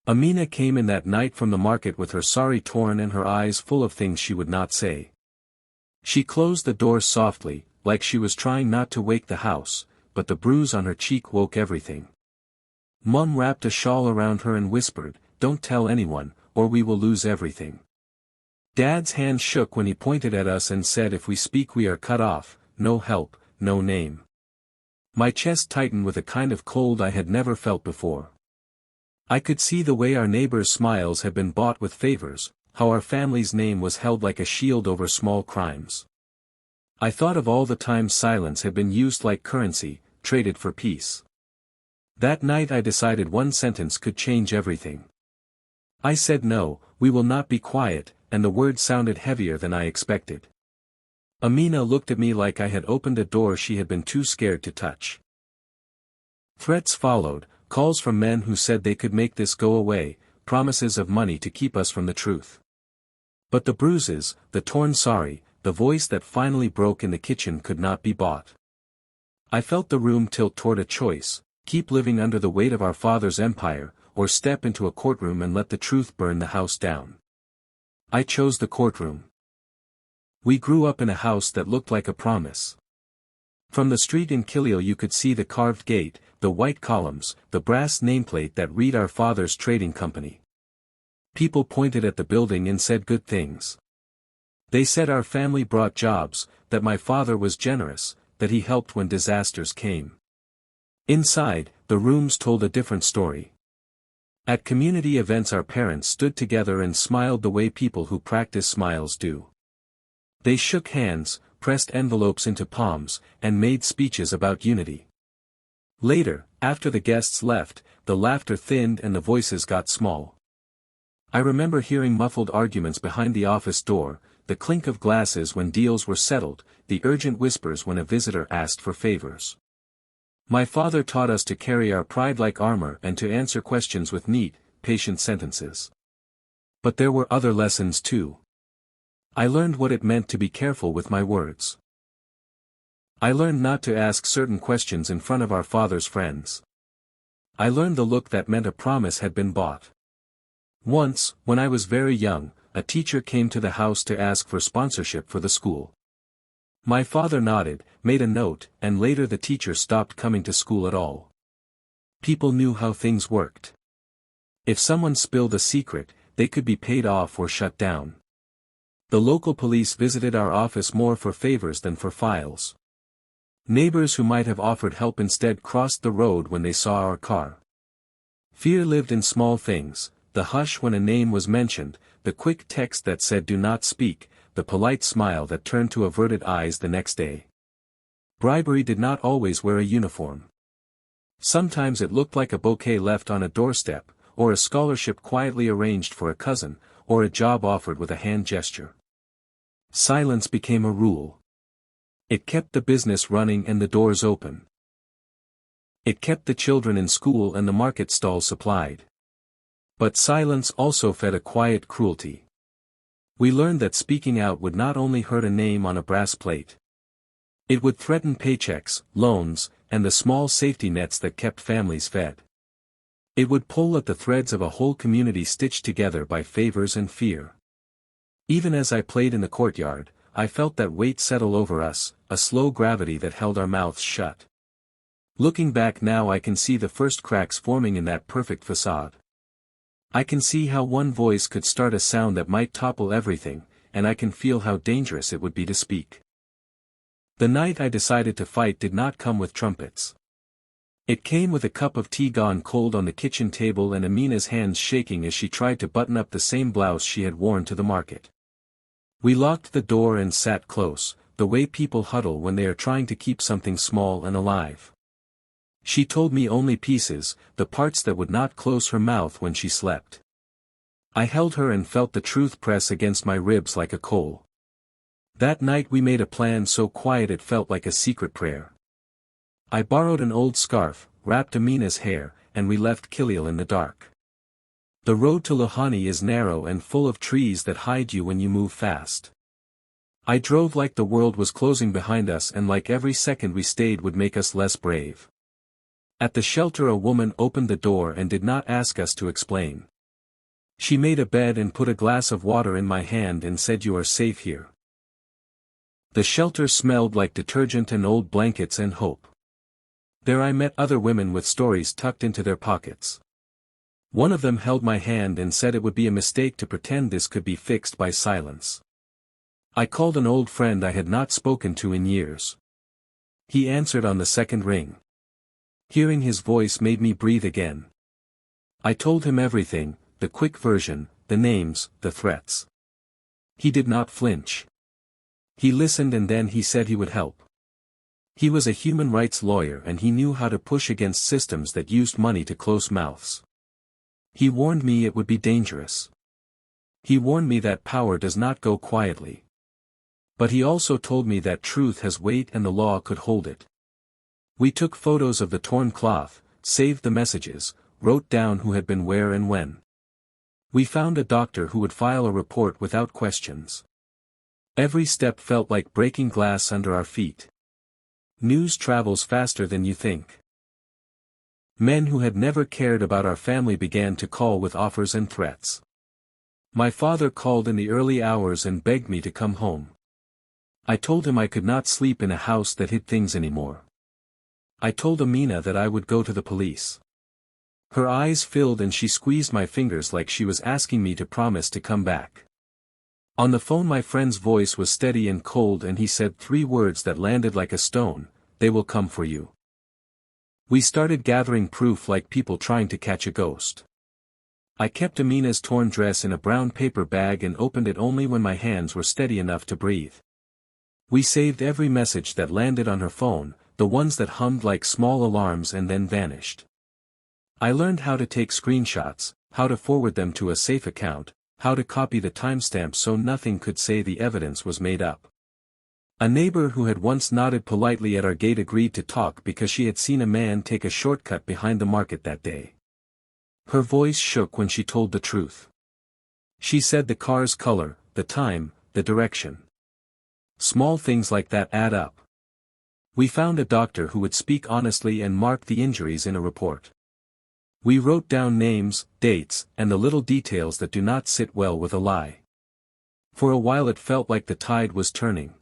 Amina came in that night from the market with her sari torn and her eyes full of things she would not say. She closed the door softly, like she was trying not to wake the house, but the bruise on her cheek woke everything. Mum wrapped a shawl around her and whispered, "Don't tell anyone, or we will lose everything." Dad's hand shook when he pointed at us and said, "If we speak we are cut off, no help, no name." My chest tightened with a kind of cold I had never felt before. I could see the way our neighbors' smiles had been bought with favors, how our family's name was held like a shield over small crimes. I thought of all the times silence had been used like currency, traded for peace. That night I decided one sentence could change everything. I said, "No, we will not be quiet," and the words sounded heavier than I expected. Amina looked at me like I had opened a door she had been too scared to touch. Threats followed, calls from men who said they could make this go away, promises of money to keep us from the truth. But the bruises, the torn sari, the voice that finally broke in the kitchen could not be bought. I felt the room tilt toward a choice: keep living under the weight of our father's empire, or step into a courtroom and let the truth burn the house down. I chose the courtroom. We grew up in a house that looked like a promise. From the street in Kileo you could see the carved gate, the white columns, the brass nameplate that read our father's trading company. People pointed at the building and said good things. They said our family brought jobs, that my father was generous, that he helped when disasters came. Inside, the rooms told a different story. At community events our parents stood together and smiled the way people who practice smiles do. They shook hands, pressed envelopes into palms, and made speeches about unity. Later, after the guests left, the laughter thinned and the voices got small. I remember hearing muffled arguments behind the office door, the clink of glasses when deals were settled, the urgent whispers when a visitor asked for favors. My father taught us to carry our pride like armor and to answer questions with neat, patient sentences. But there were other lessons too. I learned what it meant to be careful with my words. I learned not to ask certain questions in front of our father's friends. I learned the look that meant a promise had been bought. Once, when I was very young, a teacher came to the house to ask for sponsorship for the school. My father nodded, made a note, and later the teacher stopped coming to school at all. People knew how things worked. If someone spilled a secret, they could be paid off or shut down. The local police visited our office more for favors than for files. Neighbors who might have offered help instead crossed the road when they saw our car. Fear lived in small things, the hush when a name was mentioned, the quick text that said "do not speak," the polite smile that turned to averted eyes the next day. Bribery did not always wear a uniform. Sometimes it looked like a bouquet left on a doorstep, or a scholarship quietly arranged for a cousin, or a job offered with a hand gesture. Silence became a rule. It kept the business running and the doors open. It kept the children in school and the market stalls supplied. But silence also fed a quiet cruelty. We learned that speaking out would not only hurt a name on a brass plate. It would threaten paychecks, loans, and the small safety nets that kept families fed. It would pull at the threads of a whole community stitched together by favors and fear. Even as I played in the courtyard, I felt that weight settle over us, a slow gravity that held our mouths shut. Looking back now I can see the first cracks forming in that perfect facade. I can see how one voice could start a sound that might topple everything, and I can feel how dangerous it would be to speak. The night I decided to fight did not come with trumpets. It came with a cup of tea gone cold on the kitchen table and Amina's hands shaking as she tried to button up the same blouse she had worn to the market. We locked the door and sat close, the way people huddle when they are trying to keep something small and alive. She told me only pieces, the parts that would not close her mouth when she slept. I held her and felt the truth press against my ribs like a coal. That night we made a plan so quiet it felt like a secret prayer. I borrowed an old scarf, wrapped Amina's hair, and we left Kileo in the dark. The road to Lohani is narrow and full of trees that hide you when you move fast. I drove like the world was closing behind us and like every second we stayed would make us less brave. At the shelter a woman opened the door and did not ask us to explain. She made a bed and put a glass of water in my hand and said, "You are safe here." The shelter smelled like detergent and old blankets and hope. There I met other women with stories tucked into their pockets. One of them held my hand and said it would be a mistake to pretend this could be fixed by silence. I called an old friend I had not spoken to in years. He answered on the second ring. Hearing his voice made me breathe again. I told him everything, the quick version, the names, the threats. He did not flinch. He listened and then he said he would help. He was a human rights lawyer and he knew how to push against systems that used money to close mouths. He warned me it would be dangerous. He warned me that power does not go quietly. But he also told me that truth has weight and the law could hold it. We took photos of the torn cloth, saved the messages, wrote down who had been where and when. We found a doctor who would file a report without questions. Every step felt like breaking glass under our feet. News travels faster than you think. Men who had never cared about our family began to call with offers and threats. My father called in the early hours and begged me to come home. I told him I could not sleep in a house that hid things anymore. I told Amina that I would go to the police. Her eyes filled and she squeezed my fingers like she was asking me to promise to come back. On the phone my friend's voice was steady and cold and he said 3 words that landed like a stone: "They will come for you." We started gathering proof like people trying to catch a ghost. I kept Amina's torn dress in a brown paper bag and opened it only when my hands were steady enough to breathe. We saved every message that landed on her phone, the ones that hummed like small alarms and then vanished. I learned how to take screenshots, how to forward them to a safe account, how to copy the timestamp so nothing could say the evidence was made up. A neighbor who had once nodded politely at our gate agreed to talk because she had seen a man take a shortcut behind the market that day. Her voice shook when she told the truth. She said the car's color, the time, the direction. Small things like that add up. We found a doctor who would speak honestly and mark the injuries in a report. We wrote down names, dates, and the little details that do not sit well with a lie. For a while it felt like the tide was turning.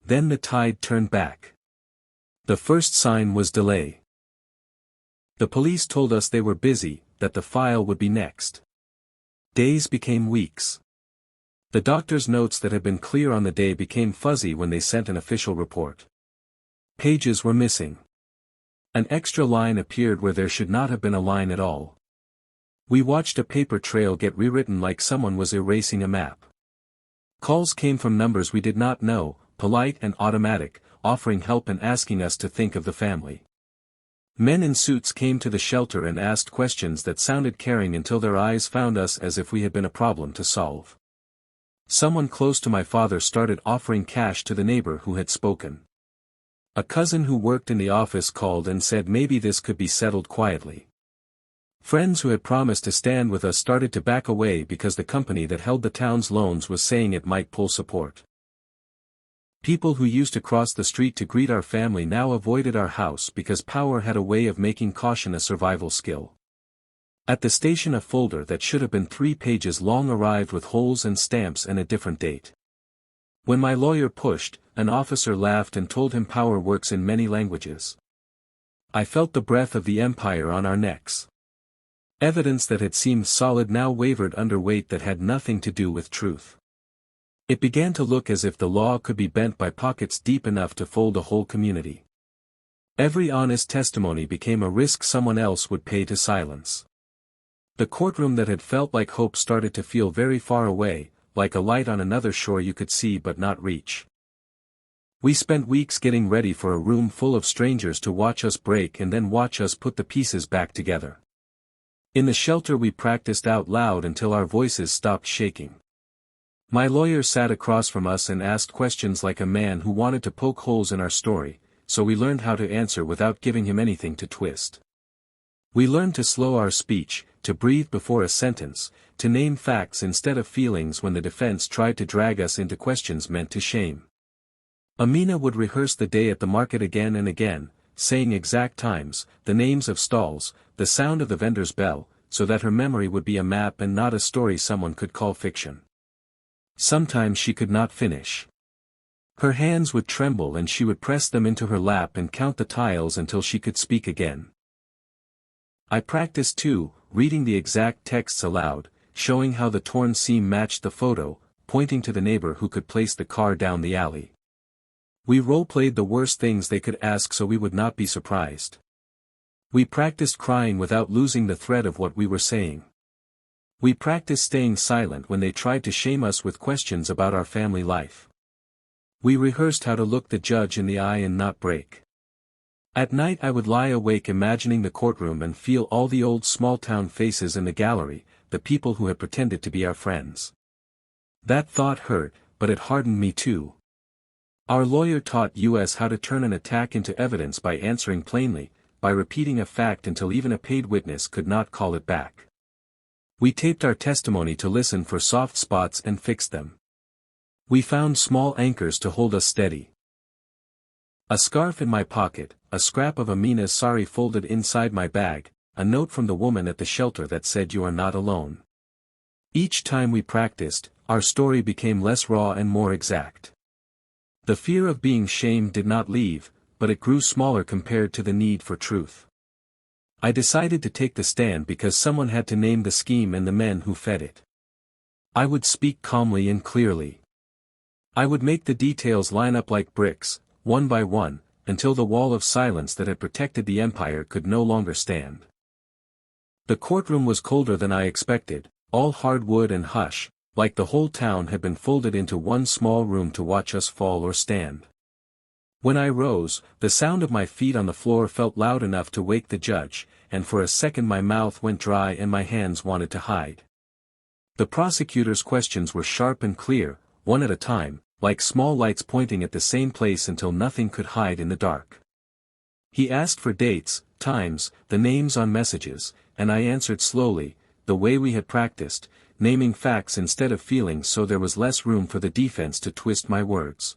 Then the tide turned back. The first sign was delay. The police told us they were busy, that the file would be next. Days became weeks. The doctor's notes that had been clear on the day became fuzzy when they sent an official report. Pages were missing. An extra line appeared where there should not have been a line at all. We watched a paper trail get rewritten like someone was erasing a map. Calls came from numbers we did not know, polite and automatic, offering help and asking us to think of the family. Men in suits came to the shelter and asked questions that sounded caring until their eyes found us as if we had been a problem to solve. Someone close to my father started offering cash to the neighbor who had spoken. A cousin who worked in the office called and said maybe this could be settled quietly. Friends who had promised to stand with us started to back away because the company that held the town's loans was saying it might pull support. People who used to cross the street to greet our family now avoided our house because power had a way of making caution a survival skill. At the station a folder that should have been 3 pages long arrived with holes and stamps and a different date. When my lawyer pushed, an officer laughed and told him power works in many languages. I felt the breath of the empire on our necks. Evidence that had seemed solid now wavered under weight that had nothing to do with truth. It began to look as if the law could be bent by pockets deep enough to fold a whole community. Every honest testimony became a risk someone else would pay to silence. The courtroom that had felt like hope started to feel very far away, like a light on another shore you could see but not reach. We spent weeks getting ready for a room full of strangers to watch us break and then watch us put the pieces back together. In the shelter we practiced out loud until our voices stopped shaking. My lawyer sat across from us and asked questions like a man who wanted to poke holes in our story, so we learned how to answer without giving him anything to twist. We learned to slow our speech, to breathe before a sentence, to name facts instead of feelings when the defense tried to drag us into questions meant to shame. Amina would rehearse the day at the market again and again, saying exact times, the names of stalls, the sound of the vendor's bell, so that her memory would be a map and not a story someone could call fiction. Sometimes she could not finish. Her hands would tremble and she would press them into her lap and count the tiles until she could speak again. I practiced too, reading the exact texts aloud, showing how the torn seam matched the photo, pointing to the neighbor who could place the car down the alley. We role-played the worst things they could ask so we would not be surprised. We practiced crying without losing the thread of what we were saying. We practiced staying silent when they tried to shame us with questions about our family life. We rehearsed how to look the judge in the eye and not break. At night I would lie awake imagining the courtroom and feel all the old small-town faces in the gallery, the people who had pretended to be our friends. That thought hurt, but it hardened me too. Our lawyer taught us how to turn an attack into evidence by answering plainly, by repeating a fact until even a paid witness could not call it back. We taped our testimony to listen for soft spots and fixed them. We found small anchors to hold us steady. A scarf in my pocket, a scrap of Amina's sari folded inside my bag, a note from the woman at the shelter that said you are not alone. Each time we practiced, our story became less raw and more exact. The fear of being shamed did not leave, but it grew smaller compared to the need for truth. I decided to take the stand because someone had to name the scheme and the men who fed it. I would speak calmly and clearly. I would make the details line up like bricks, one by one, until the wall of silence that had protected the empire could no longer stand. The courtroom was colder than I expected, all hardwood and hush, like the whole town had been folded into one small room to watch us fall or stand. When I rose, the sound of my feet on the floor felt loud enough to wake the judge, and for a second my mouth went dry and my hands wanted to hide. The prosecutor's questions were sharp and clear, one at a time, like small lights pointing at the same place until nothing could hide in the dark. He asked for dates, times, the names on messages, and I answered slowly, the way we had practiced, naming facts instead of feelings so there was less room for the defense to twist my words.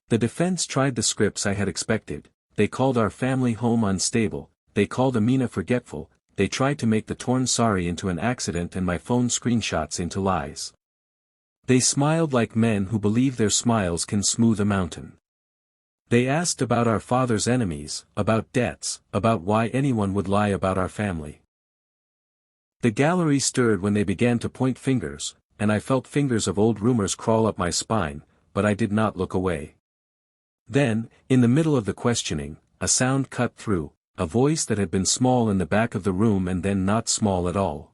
The defense tried the scripts I had expected. They called our family home unstable, they called Amina forgetful, they tried to make the torn sari into an accident and my phone screenshots into lies. They smiled like men who believe their smiles can smooth a mountain. They asked about our father's enemies, about debts, about why anyone would lie about our family. The gallery stirred when they began to point fingers, and I felt fingers of old rumors crawl up my spine, but I did not look away. Then, in the middle of the questioning, a sound cut through, a voice that had been small in the back of the room and then not small at all.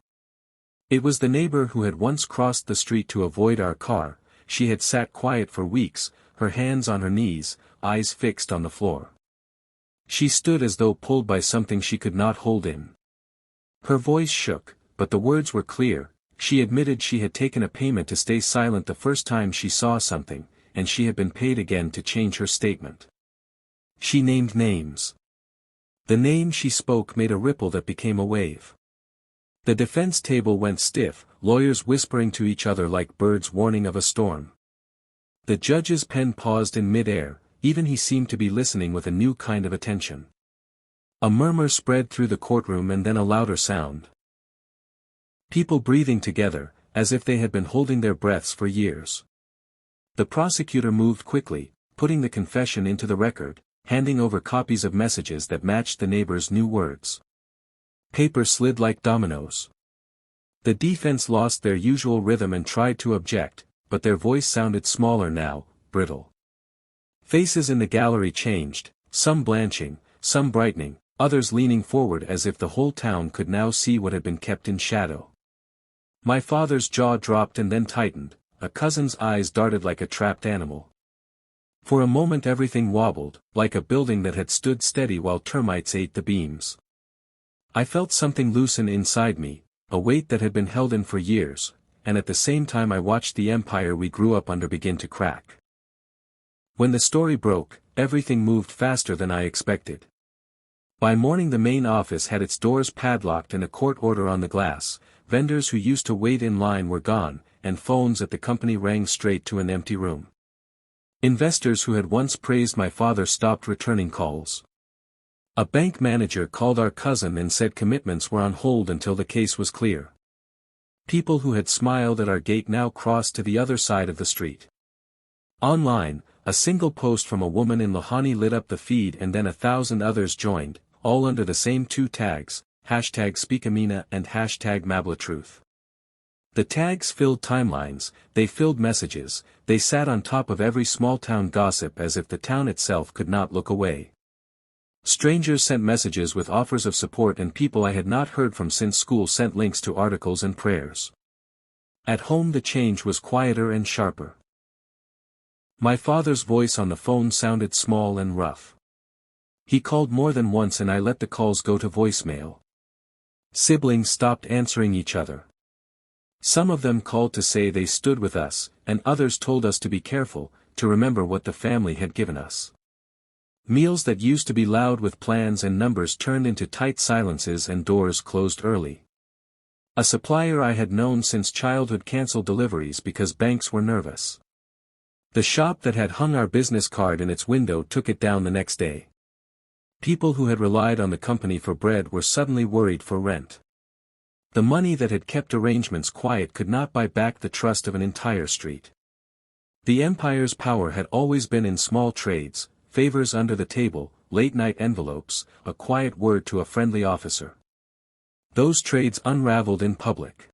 It was the neighbor who had once crossed the street to avoid our car. She had sat quiet for weeks, her hands on her knees, eyes fixed on the floor. She stood as though pulled by something she could not hold in. Her voice shook, but the words were clear. She admitted she had taken a payment to stay silent the first time she saw something, and she had been paid again to change her statement. She named names. The name she spoke made a ripple that became a wave. The defense table went stiff, lawyers whispering to each other like birds warning of a storm. The judge's pen paused in mid-air, even he seemed to be listening with a new kind of attention. A murmur spread through the courtroom and then a louder sound. People breathing together, as if they had been holding their breaths for years. The prosecutor moved quickly, putting the confession into the record, handing over copies of messages that matched the neighbor's new words. Paper slid like dominoes. The defense lost their usual rhythm and tried to object, but their voice sounded smaller now, brittle. Faces in the gallery changed, some blanching, some brightening, others leaning forward as if the whole town could now see what had been kept in shadow. My father's jaw dropped and then tightened, a cousin's eyes darted like a trapped animal. For a moment everything wobbled, like a building that had stood steady while termites ate the beams. I felt something loosen inside me, a weight that had been held in for years, and at the same time I watched the empire we grew up under begin to crack. When the story broke, everything moved faster than I expected. By morning the main office had its doors padlocked and a court order on the glass. Vendors who used to wait in line were gone, and phones at the company rang straight to an empty room. Investors who had once praised my father stopped returning calls. A bank manager called our cousin and said commitments were on hold until the case was clear. People who had smiled at our gate now crossed to the other side of the street. Online, a single post from a woman in Lahani lit up the feed, and then 1,000 others joined, all under the same two tags, #SpeakAmina and #MablaTruth. The tags filled timelines, they filled messages, they sat on top of every small-town gossip as if the town itself could not look away. Strangers sent messages with offers of support, and people I had not heard from since school sent links to articles and prayers. At home the change was quieter and sharper. My father's voice on the phone sounded small and rough. He called more than once and I let the calls go to voicemail. Siblings stopped answering each other. Some of them called to say they stood with us, and others told us to be careful, to remember what the family had given us. Meals that used to be loud with plans and numbers turned into tight silences, and doors closed early. A supplier I had known since childhood canceled deliveries because banks were nervous. The shop that had hung our business card in its window took it down the next day. People who had relied on the company for bread were suddenly worried for rent. The money that had kept arrangements quiet could not buy back the trust of an entire street. The empire's power had always been in small trades, favors under the table, late-night envelopes, a quiet word to a friendly officer. Those trades unraveled in public.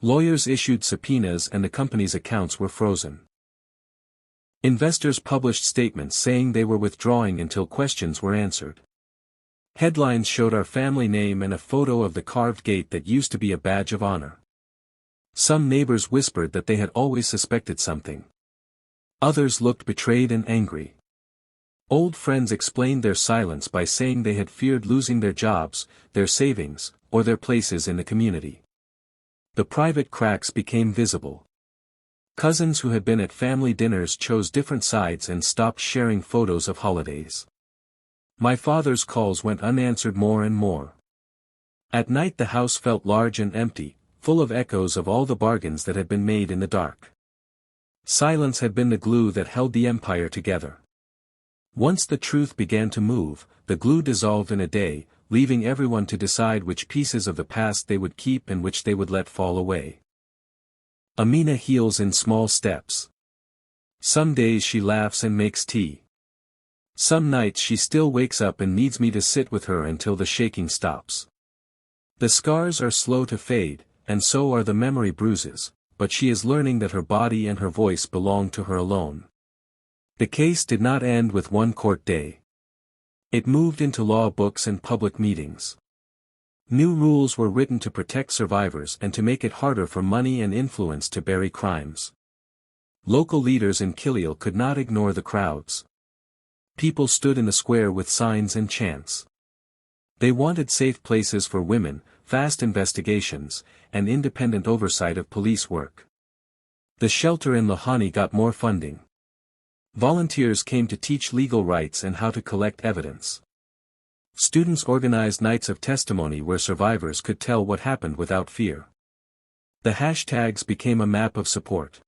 Lawyers issued subpoenas and the company's accounts were frozen. Investors published statements saying they were withdrawing until questions were answered. Headlines showed our family name and a photo of the carved gate that used to be a badge of honor. Some neighbors whispered that they had always suspected something. Others looked betrayed and angry. Old friends explained their silence by saying they had feared losing their jobs, their savings, or their places in the community. The private cracks became visible. Cousins who had been at family dinners chose different sides and stopped sharing photos of holidays. My father's calls went unanswered more and more. At night the house felt large and empty, full of echoes of all the bargains that had been made in the dark. Silence had been the glue that held the empire together. Once the truth began to move, the glue dissolved in a day, leaving everyone to decide which pieces of the past they would keep and which they would let fall away. Amina heals in small steps. Some days she laughs and makes tea. Some nights she still wakes up and needs me to sit with her until the shaking stops. The scars are slow to fade, and so are the memory bruises, but she is learning that her body and her voice belong to her alone. The case did not end with one court day. It moved into law books and public meetings. New rules were written to protect survivors and to make it harder for money and influence to bury crimes. Local leaders in Kileel could not ignore the crowds. People stood in the square with signs and chants. They wanted safe places for women, fast investigations, and independent oversight of police work. The shelter in Lahani got more funding. Volunteers came to teach legal rights and how to collect evidence. Students organized nights of testimony where survivors could tell what happened without fear. The hashtags became a map of support.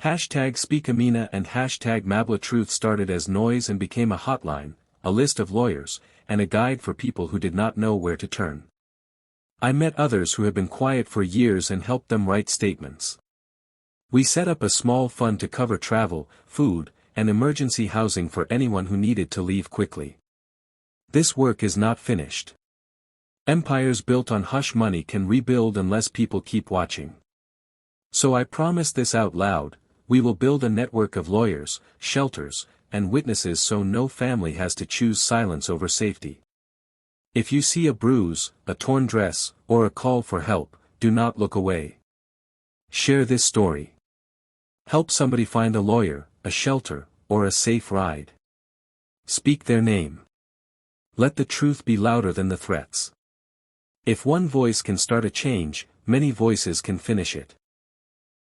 #SpeakAmina and #MablaTruth started as noise and became a hotline, a list of lawyers, and a guide for people who did not know where to turn. I met others who had been quiet for years and helped them write statements. We set up a small fund to cover travel, food, and emergency housing for anyone who needed to leave quickly. This work is not finished. Empires built on hush money can rebuild unless people keep watching. So I promise this out loud: we will build a network of lawyers, shelters, and witnesses so no family has to choose silence over safety. If you see a bruise, a torn dress, or a call for help, do not look away. Share this story. Help somebody find a lawyer, a shelter, or a safe ride. Speak their name. Let the truth be louder than the threats. If one voice can start a change, many voices can finish it.